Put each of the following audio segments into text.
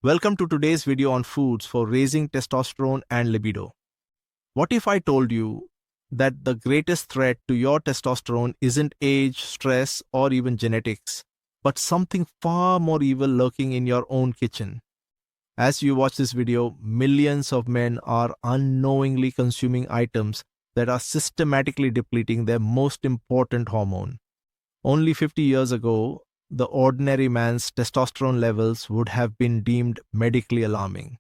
Welcome to today's video on foods for raising testosterone and libido. What if I told you that the greatest threat to your testosterone isn't age, stress, or even genetics, but something far more evil lurking in your own kitchen? As you watch this video, millions of men are unknowingly consuming items that are systematically depleting their most important hormone. Only 50 years ago, the ordinary man's testosterone levels would have been deemed medically alarming.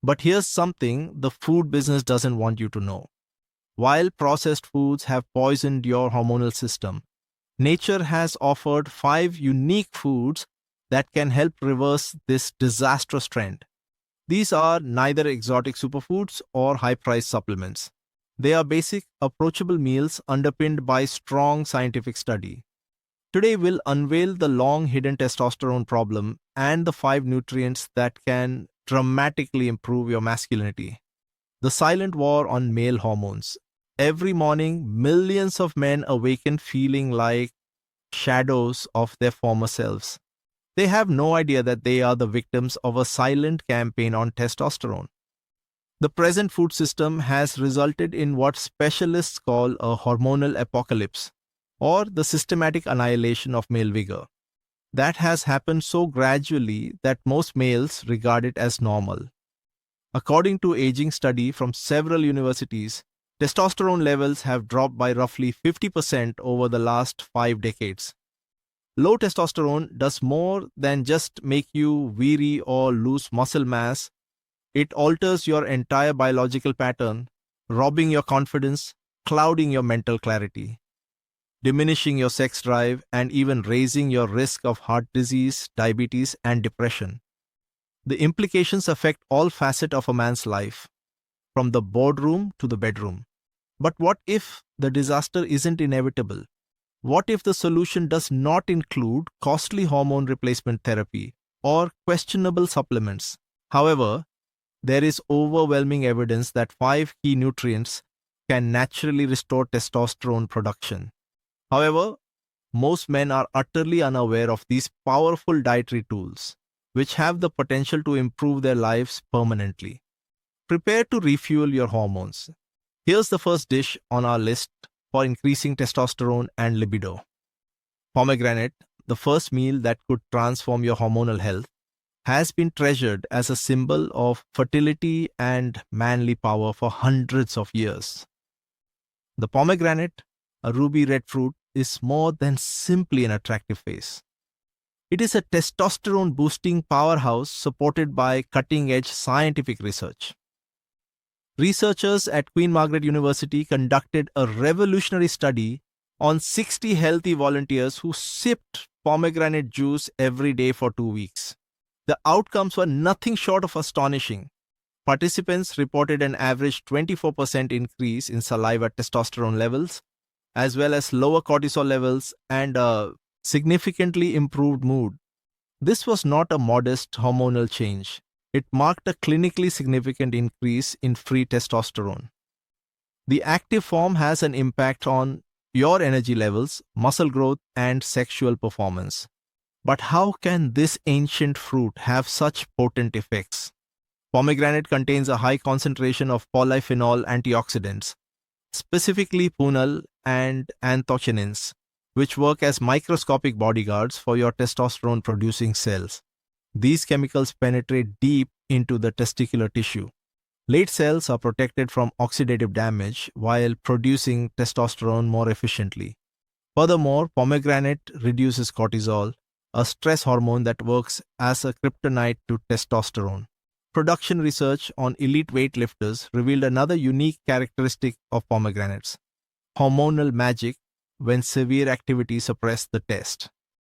But here's something the food business doesn't want you to know. While processed foods have poisoned your hormonal system, nature has offered 5 unique foods that can help reverse this disastrous trend. These are neither exotic superfoods or high-priced supplements. They are basic, approachable meals underpinned by strong scientific study. Today, we'll unveil the long-hidden testosterone problem and the 5 nutrients that can dramatically improve your masculinity. The silent war on male hormones. Every morning, millions of men awaken feeling like shadows of their former selves. They have no idea that they are the victims of a silent campaign on testosterone. The present food system has resulted in what specialists call a hormonal apocalypse, or the systematic annihilation of male vigor. That has happened so gradually that most males regard it as normal. According to aging study from several universities, testosterone levels have dropped by roughly 50% over the last 5 decades. Low testosterone does more than just make you weary or lose muscle mass. It alters your entire biological pattern, robbing your confidence, clouding your mental clarity, diminishing your sex drive, and even raising your risk of heart disease, diabetes, and depression. The implications affect all facets of a man's life, from the boardroom to the bedroom. But what if the disaster isn't inevitable? What if the solution does not include costly hormone replacement therapy or questionable supplements? However, there is overwhelming evidence that 5 key nutrients can naturally restore testosterone production. However, most men are utterly unaware of these powerful dietary tools, which have the potential to improve their lives permanently. Prepare to refuel your hormones. Here's the first dish on our list for increasing testosterone and libido. Pomegranate, the first meal that could transform your hormonal health, has been treasured as a symbol of fertility and manly power for hundreds of years. The pomegranate, a ruby red fruit, is more than simply an attractive face. It is a testosterone-boosting powerhouse supported by cutting-edge scientific research. Researchers at Queen Margaret University conducted a revolutionary study on 60 healthy volunteers who sipped pomegranate juice every day for 2 weeks. The outcomes were nothing short of astonishing. Participants reported an average 24% increase in saliva testosterone levels, as well as lower cortisol levels and a significantly improved mood. This was not a modest hormonal change. It marked a clinically significant increase in free testosterone. The active form has an impact on your energy levels, muscle growth, and sexual performance. But how can this ancient fruit have such potent effects? Pomegranate contains a high concentration of polyphenol antioxidants, specifically punyl and anthocyanins, which work as microscopic bodyguards for your testosterone-producing cells. These chemicals penetrate deep into the testicular tissue. Late cells are protected from oxidative damage while producing testosterone more efficiently. Furthermore, pomegranate reduces cortisol, a stress hormone that works as a kryptonite to testosterone. Production research on elite weightlifters revealed another unique characteristic of pomegranates: hormonal magic when severe activity suppressed the test.